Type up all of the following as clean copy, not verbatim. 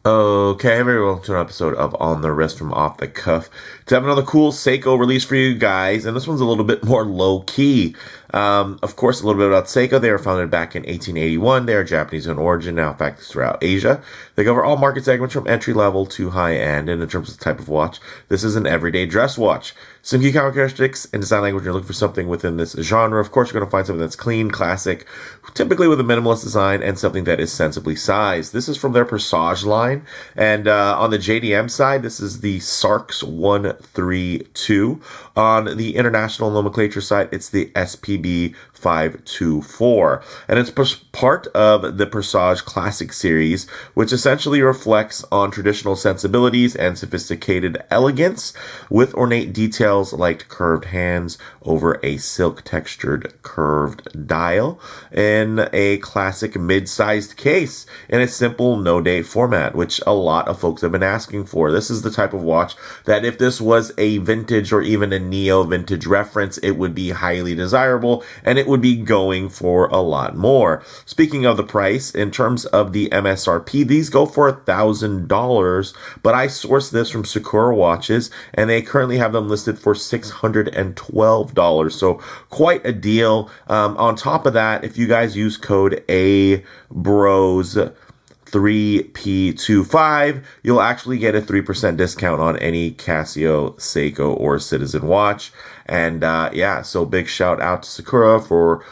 Okay, everyone, to an episode of On the Wrist from Off the Cuff. To have another cool Seiko release for you guys, and this one's a little bit more low-key. Of course, a little bit about Seiko. They were founded back in 1881. They are Japanese in origin, now factories throughout Asia. They cover all market segments from entry-level to high-end, and in terms of the type of watch, this is an everyday dress watch. Some key characteristics and design language, you're looking for something within this genre. Of course, you're going to find something that's clean, classic, typically with a minimalist design, and something that is sensibly sized. This is from their Presage line, and on the JDM side, this is the SARX132. On the international nomenclature side, it's the SPB524, and it's part of the Presage Classic series, which essentially reflects on traditional sensibilities and sophisticated elegance with ornate details like curved hands over a silk textured curved dial in a classic mid-sized case in a simple no-date format, which a lot of folks have been asking for. This is the type of watch that if this was a vintage or even a neo-vintage reference, it would be highly desirable and it would be going for a lot more. Speaking of the price, in terms of the MSRP, these go for $1,000, but I sourced this from Sakura Watches and they currently have them listed for $612, so quite a deal. On top of that, if you guys use code ABROS3P25, you'll actually get a 3% discount on any Casio, Seiko, or Citizen watch. And yeah, so big shout out to Sakura for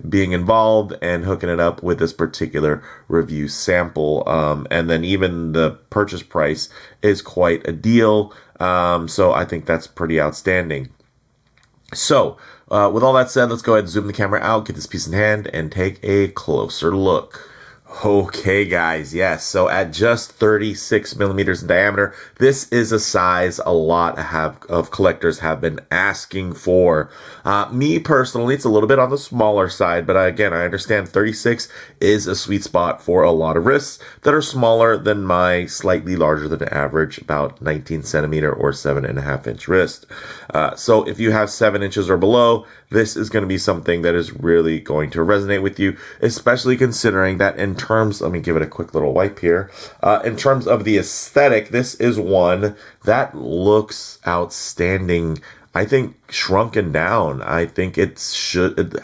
being involved and hooking it up with this particular review sample. And then even the purchase price is quite a deal. So I think that's pretty outstanding. So with all that said, let's go ahead and zoom the camera out, get this piece in hand, and take a closer look. Okay, guys, yes, so at just 36 millimeters in diameter, this is a size a lot of collectors have been asking for. Me personally, it's a little bit on the smaller side, but again, I understand 36 is a sweet spot for a lot of wrists that are smaller than my slightly larger than average, about 19 centimeter or 7.5 inch wrist. So if you have 7 inches or below, this is going to be something that is really going to resonate with you, especially considering that in terms, let me give it a quick little wipe here. In terms of the aesthetic, this is one that looks outstanding. I think shrunken down. I think it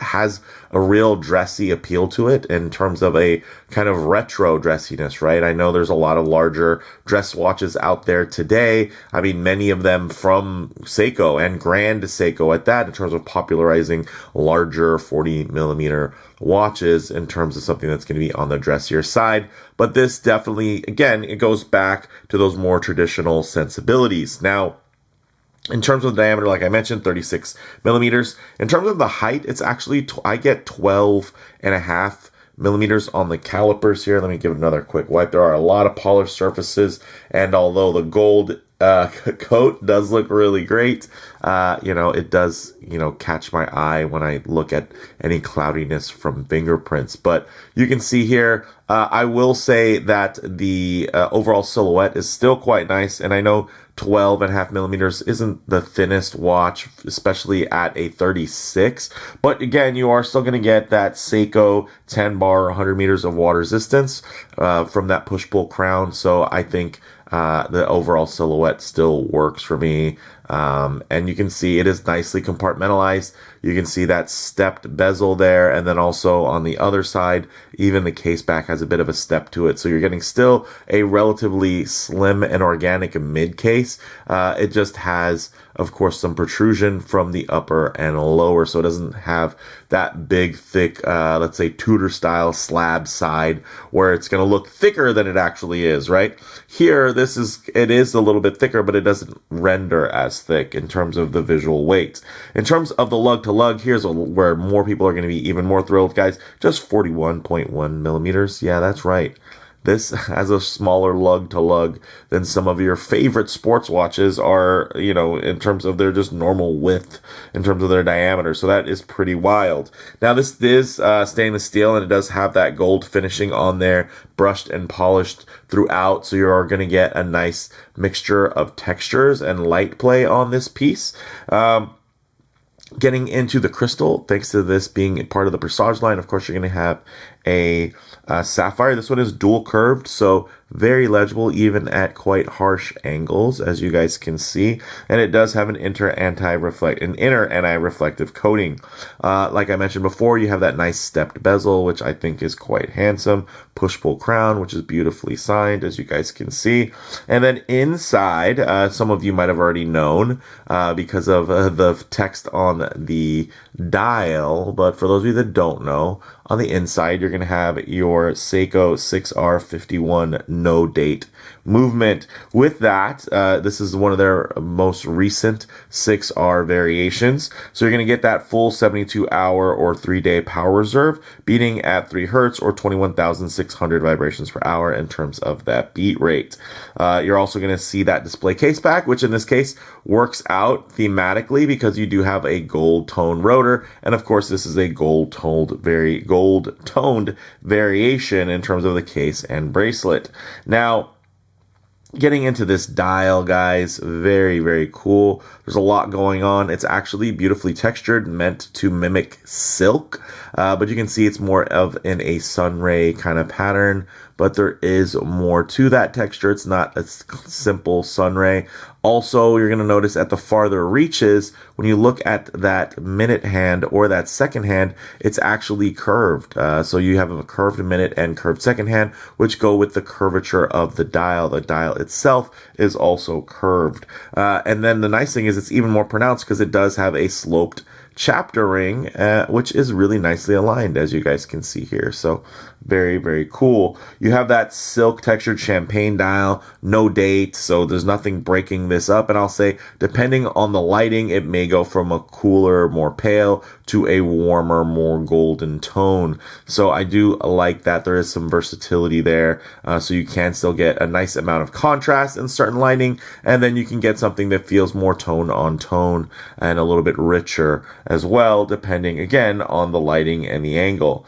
has a real dressy appeal to it in terms of a kind of retro dressiness, right? I know there's a lot of larger dress watches out there today. I mean, many of them from Seiko and Grand Seiko at that, in terms of popularizing larger 40 millimeter watches in terms of something that's going to be on the dressier side. But this definitely, again, it goes back to those more traditional sensibilities. Now, in terms of the diameter, like I mentioned, 36 millimeters. In terms of the height, it's actually, I get 12.5 millimeters on the calipers here. Let me give it another quick wipe. There are a lot of polished surfaces, and although the gold coat does look really great, it does, catch my eye when I look at any cloudiness from fingerprints. But you can see here, I will say that the overall silhouette is still quite nice, and I know 12.5 millimeters isn't the thinnest watch, especially at a 36. But again, you are still going to get that Seiko 10 bar, 100 meters of water resistance from that push-pull crown. So I think the overall silhouette still works for me. And you can see it is nicely compartmentalized. You can see that stepped bezel there, and then also on the other side, even the case back has a bit of a step to it. So you're getting still a relatively slim and organic mid case. It just has, of course, some protrusion from the upper and lower, so it doesn't have that big, thick, let's say Tudor style slab side where it's going to look thicker than it actually is, right? Here, it is a little bit thicker, but it doesn't render as thick in terms of the visual weight. In terms of the lug to lug, here's where more people are going to be even more thrilled, guys. Just 41.1 millimeters. Yeah, that's right. This has a smaller lug to lug than some of your favorite sports watches are, in terms of their just normal width, in terms of their diameter. So that is pretty wild. Now, this is stainless steel, and it does have that gold finishing on there, brushed and polished throughout. So you're going to get a nice mixture of textures and light play on this piece. Getting into the crystal, thanks to this being part of the Presage line, of course, you're going to have a sapphire. This one is dual curved, so very legible even at quite harsh angles, as you guys can see. And it does have an inner anti-reflective coating. Like I mentioned before, you have that nice stepped bezel, which I think is quite handsome. Push-pull crown, which is beautifully signed, as you guys can see. And then inside, some of you might have already known because of the text on the dial, but for those of you that don't know, on the inside, you're going to have your Seiko 6R51 no date movement. With that, this is one of their most recent 6R variations. So you're going to get that full 72-hour or 3-day power reserve, beating at 3 hertz or 21,600 vibrations per hour in terms of that beat rate. You're also going to see that display case back, which in this case works out thematically because you do have a gold tone rotor. And of course, this is a gold toned variation in terms of the case and bracelet. Now, getting into this dial, guys, very, very cool. There's a lot going on. It's actually beautifully textured, meant to mimic silk, but you can see it's more of in a sunray kind of pattern, but there is more to that texture. It's not a simple sunray. Also, you're going to notice at the farther reaches, when you look at that minute hand or that second hand, it's actually curved. So you have a curved minute and curved second hand, which go with the curvature of the dial. The dial itself is also curved. And then the nice thing is it's even more pronounced because it does have a sloped chapter ring, which is really nicely aligned, as you guys can see here. So very, very cool. You have that silk textured champagne dial, no date, so there's nothing breaking this up. And I'll say, depending on the lighting, it may go from a cooler, more pale to a warmer, more golden tone. So I do like that there is some versatility there. So you can still get a nice amount of contrast in certain lighting, and then you can get something that feels more tone on tone and a little bit richer as well, depending again on the lighting and the angle.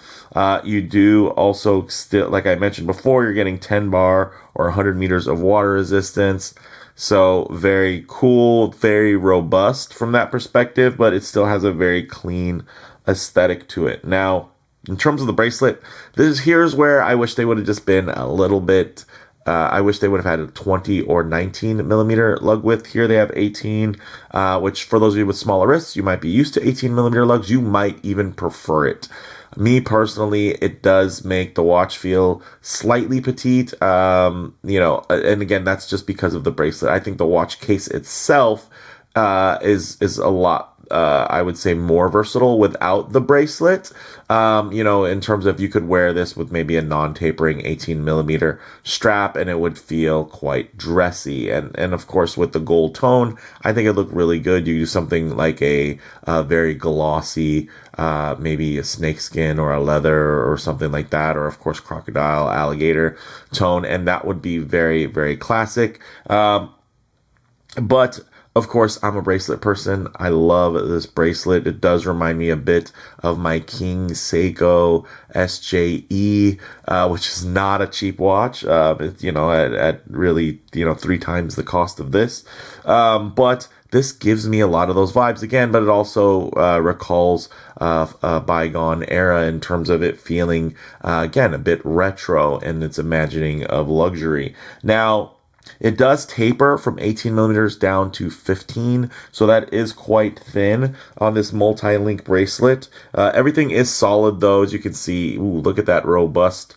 You do also still, like I mentioned before, you're getting 10 bar or 100 meters of water resistance. So very cool, very robust from that perspective, but it still has a very clean aesthetic to it. Now, in terms of the bracelet, here's where I wish they would have just been a little bit. I wish they would have had a 20 or 19 millimeter lug width. Here they have 18, which for those of you with smaller wrists, you might be used to 18 millimeter lugs. You might even prefer it. Me personally, it does make the watch feel slightly petite, and again, that's just because of the bracelet. I think the watch case itself is a lot, I would say, more versatile without the bracelet. In terms of you could wear this with maybe a non-tapering 18 millimeter strap and it would feel quite dressy. And of course, with the gold tone, I think it looked really good. You do something like a very glossy, maybe a snakeskin or a leather or something like that, or of course, crocodile, alligator tone, and that would be very, very classic. But of course, I'm a bracelet person. I love this bracelet. It does remind me a bit of my King Seiko SJE, which is not a cheap watch. At really, 3 times the cost of this. But this gives me a lot of those vibes again, but it also recalls a bygone era in terms of it feeling, again, a bit retro in its imagining of luxury. Now, it does taper from 18 millimeters down to 15, so that is quite thin on this multi-link bracelet. Everything is solid, though, as you can see. Ooh, look at that robust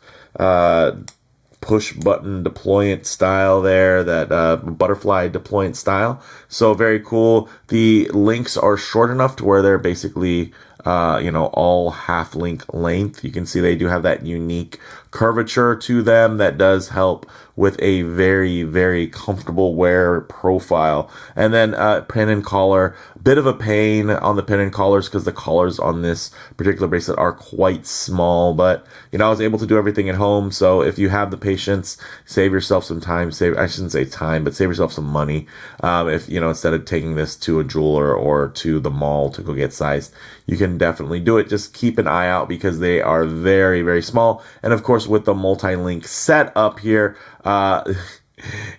push button deployant style there, that butterfly deployant style. So very cool. The links are short enough to where they're basically all half link length. You can see they do have that unique curvature to them that does help with a very, very comfortable wear profile. And then pin and collar, bit of a pain on the pin and collars because the collars on this particular bracelet are quite small, but I was able to do everything at home. So if you have the patience, save yourself some time, I shouldn't say time, but save yourself some money. If instead of taking this to a jeweler or to the mall to go get sized, you can definitely do it. Just keep an eye out because they are very, very small. And of course, with the multi-link setup here,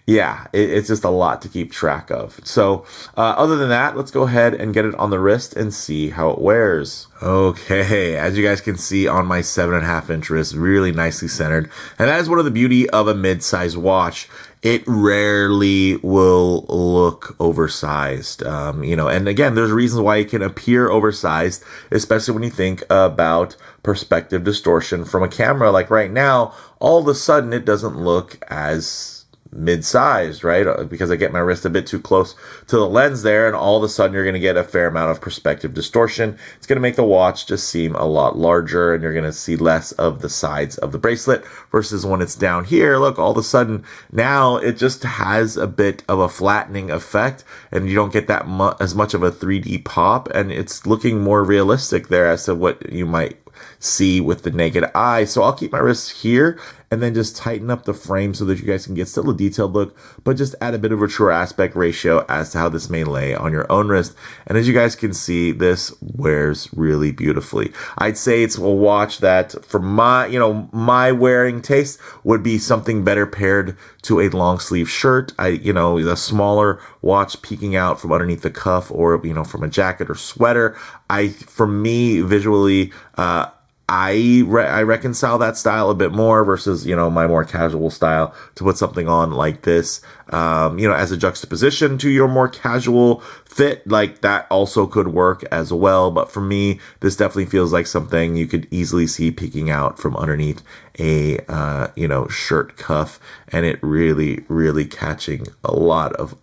Yeah, it's just a lot to keep track of. So other than that, let's go ahead and get it on the wrist and see how it wears. Okay, as you guys can see on my 7.5-inch wrist, really nicely centered. And that is one of the beauty of a mid-size watch. It rarely will look oversized, and again, there's reasons why it can appear oversized, especially when you think about perspective distortion from a camera. Like right now, all of a sudden it doesn't look as mid-sized, right? Because I get my wrist a bit too close to the lens there, and all of a sudden you're going to get a fair amount of perspective distortion. It's going to make the watch just seem a lot larger, and you're going to see less of the sides of the bracelet versus when it's down here. Look, all of a sudden now it just has a bit of a flattening effect, and you don't get that as much of a 3D pop, and it's looking more realistic there as to what you might see with the naked eye. So I'll keep my wrist here and then just tighten up the frame so that you guys can get still a detailed look, but just add a bit of a true aspect ratio as to how this may lay on your own wrist. And as you guys can see, this wears really beautifully. I'd say it's a watch that for my wearing taste would be something better paired to a long sleeve shirt. A smaller watch peeking out from underneath the cuff, or, from a jacket or sweater. For me, visually, I reconcile that style a bit more versus, my more casual style to put something on like this, as a juxtaposition to your more casual fit. Like that also could work as well. But for me, this definitely feels like something you could easily see peeking out from underneath a, shirt cuff, and it really, really catching a lot of,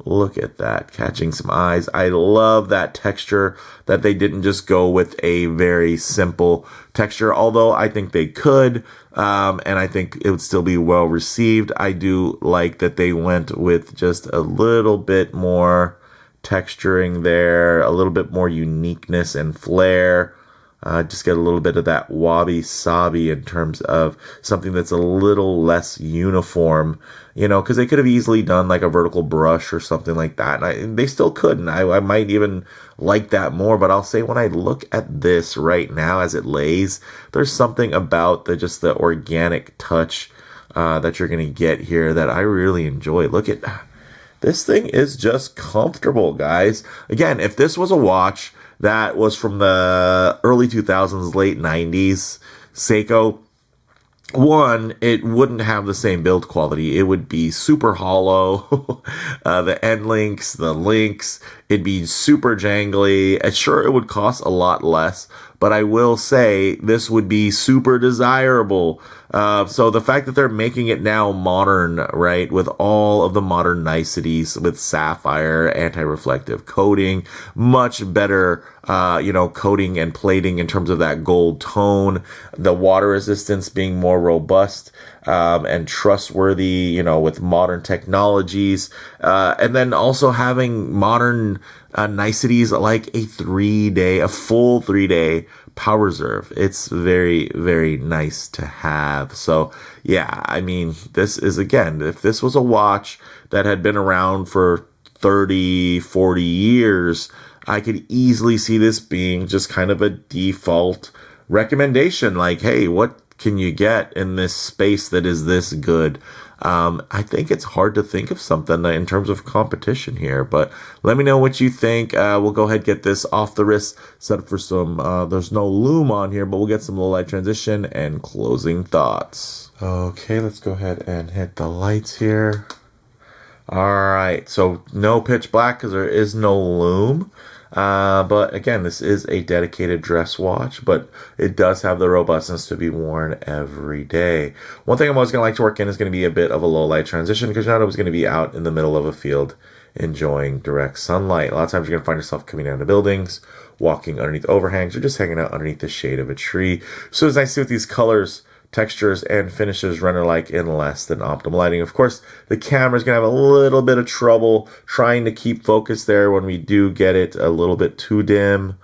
look at that, catching some eyes. I love that texture, that they didn't just go with a very simple texture, although I think they could, and I think it would still be well received. I do like that they went with just a little bit more texturing there, a little bit more uniqueness and flair. Just get a little bit of that wabi-sabi in terms of something that's a little less uniform, because they could have easily done like a vertical brush or something like that. And they still couldn't. I might even like that more, but I'll say when I look at this right now as it lays, there's something about the organic touch that you're going to get here that I really enjoy. Look at this thing is just comfortable, guys. Again, if this was a watch that was from the early 2000s, late 90s, Seiko, one, it wouldn't have the same build quality. It would be super hollow. The end links, the links, it'd be super jangly. Sure, it would cost a lot less, but I will say this would be super desirable. So the fact that they're making it now modern, right, with all of the modern niceties, with sapphire, anti-reflective coating, much better, coating and plating in terms of that gold tone, the water resistance being more robust, and trustworthy, with modern technologies, and then also having modern niceties like a full 3-day power reserve. It's very, very nice to have. So yeah, I mean, this is, again, if this was a watch that had been around for 30, 40 years, I could easily see this being just kind of a default recommendation. Like, hey, what can you get in this space that is this good? I think it's hard to think of something in terms of competition here, but let me know what you think. We'll go ahead and get this off the wrist, set up for some, there's no loom on here, but we'll get some low light transition and closing thoughts. Okay, let's go ahead and hit the lights here. All right, so no pitch black because there is no loom. But again, this is a dedicated dress watch, but it does have the robustness to be worn every day. One thing I'm always going to like to work in is going to be a bit of a low light transition, because you're not always going to be out in the middle of a field enjoying direct sunlight. A lot of times you're going to find yourself coming down to buildings, walking underneath overhangs, or just hanging out underneath the shade of a tree. So it's nice to see what these colors, textures, and finishes render like in less than optimal lighting. Of course, the camera's gonna have a little bit of trouble trying to keep focus there when we do get it a little bit too dim,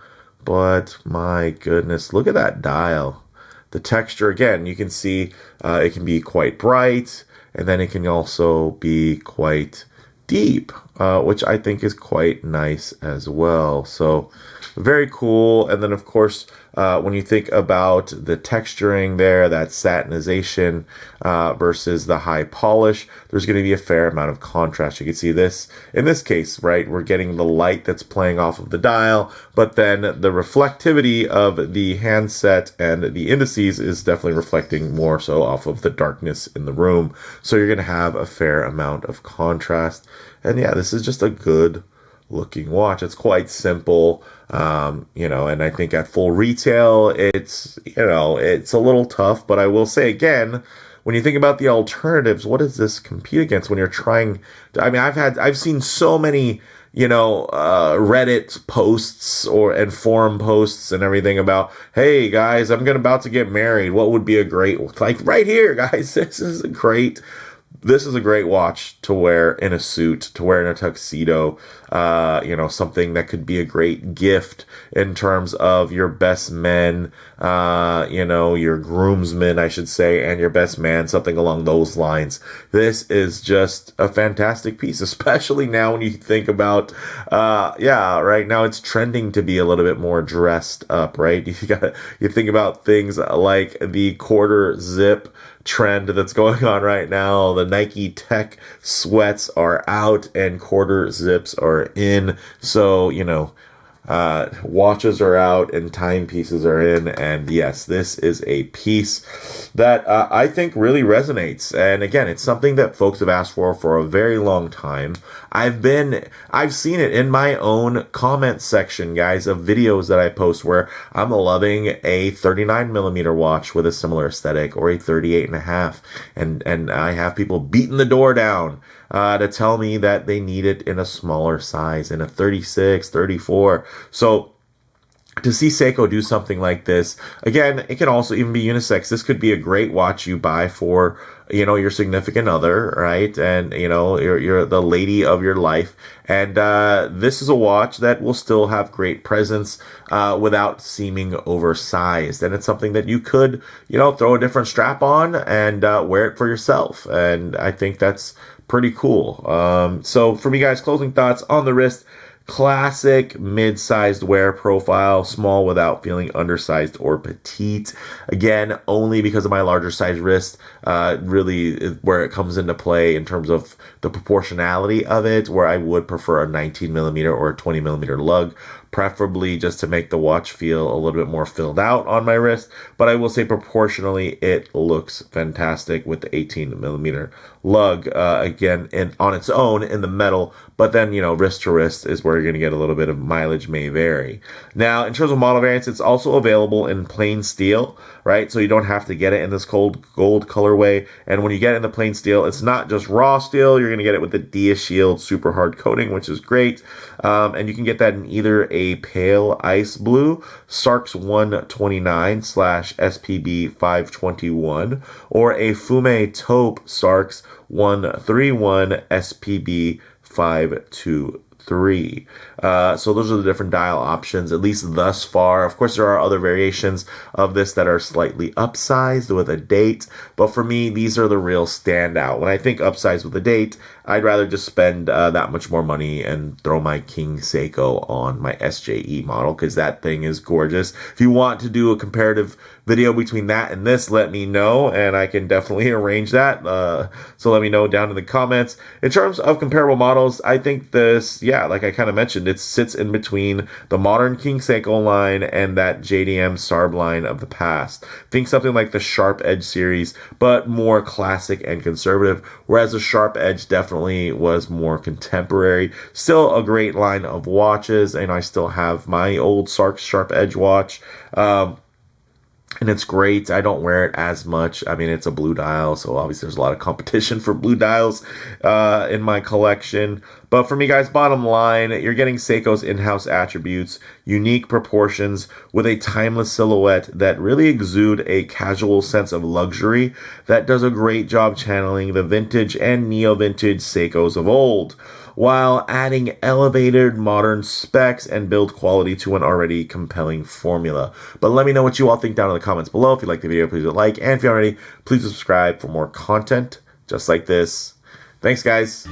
but my goodness, look at that dial. The texture, again, you can see it can be quite bright, and then it can also be quite deep, which I think is quite nice as well. So very cool. And then, of course, when you think about the texturing there, that satinization versus the high polish, there's going to be a fair amount of contrast. You can see this in this case, right? We're getting the light that's playing off of the dial, but then the reflectivity of the handset and the indices is definitely reflecting more so off of the darkness in the room. So you're going to have a fair amount of contrast. And yeah, this is just a good looking watch. It's quite simple, you know, and I think at full retail, it's, you know, it's a little tough, but I will say again, when you think about the alternatives, what does this compete against when you're trying to, I mean, I've seen so many, you know, Reddit posts and forum posts and everything about, hey guys, I'm about to get married. What would be a great, like right here, guys, this is a great watch to wear in a suit, to wear in a tuxedo, you know, something that could be a great gift in terms of your best men, you know, your groomsmen, I should say, and your best man, something along those lines. This is just a fantastic piece, especially now when you think about, yeah, right now it's trending to be a little bit more dressed up, right? You think about things like the quarter zip trend that's going on right now. The Nike Tech sweats are out and quarter zips are in. So, you know, watches are out and timepieces are in. And yes, this is a piece that I think really resonates. And again, it's something that folks have asked for a very long time. I've seen it in my own comment section, guys, of videos that I post where I'm loving a 39mm watch with a similar aesthetic or a 38.5. And I have people beating the door down to tell me that they need it in a smaller size, in a 36, 34. So to see Seiko do something like this, again, it can also even be unisex. This could be a great watch you buy for, you know, your significant other, right? And, you know, you're the lady of your life. And this is a watch that will still have great presence without seeming oversized. And it's something that you could, you know, throw a different strap on and wear it for yourself. And I think that's pretty cool. So for me, guys, closing thoughts on the wrist. Classic mid-sized wear profile, small without feeling undersized or petite. Again, only because of my larger size wrist, really where it comes into play in terms of the proportionality of it, where I would prefer a 19mm or a 20mm lug, preferably just to make the watch feel a little bit more filled out on my wrist. But I will say proportionally, it looks fantastic with the 18mm lug, again, on its own in the metal. But then, you know, wrist to wrist is where you're going to get a little bit of mileage may vary. Now, in terms of model variants, it's also available in plain steel, right? So you don't have to get it in this gold colorway. And when you get it in the plain steel, it's not just raw steel. You're going to get it with the DiaShield super hard coating, which is great. And you can get that in either a pale ice blue SARX129 / SPB521 or a Fumé Toupe SARX131 SPB523. So those are the different dial options, at least thus far. Of course, there are other variations of this that are slightly upsized with a date, but for me, these are the real standout. When I think upsized with a date, I'd rather just spend that much more money and throw my King Seiko on my SJE model, because that thing is gorgeous. If you want to do a comparative video between that and this, let me know, and I can definitely arrange that. So let me know down in the comments. In terms of comparable models, I think this, yeah, like I kind of mentioned, it sits in between the modern King Seiko line and that JDM SARB line of the past. Think something like the Sharp Edge series, but more classic and conservative, whereas the Sharp Edge definitely was more contemporary. Still a great line of watches, and I still have my old SARX Sharp Edge watch. And it's great. I don't wear it as much. I mean, it's a blue dial, so obviously there's a lot of competition for blue dials in my collection. But for me, guys, bottom line, you're getting Seiko's in-house attributes, unique proportions, with a timeless silhouette that really exude a casual sense of luxury that does a great job channeling the vintage and neo-vintage Seikos of old, while adding elevated modern specs and build quality to an already compelling formula. But let me know what you all think down in the comments below. If you like the video, please hit like, and if you're already, please subscribe for more content just like this. Thanks, guys.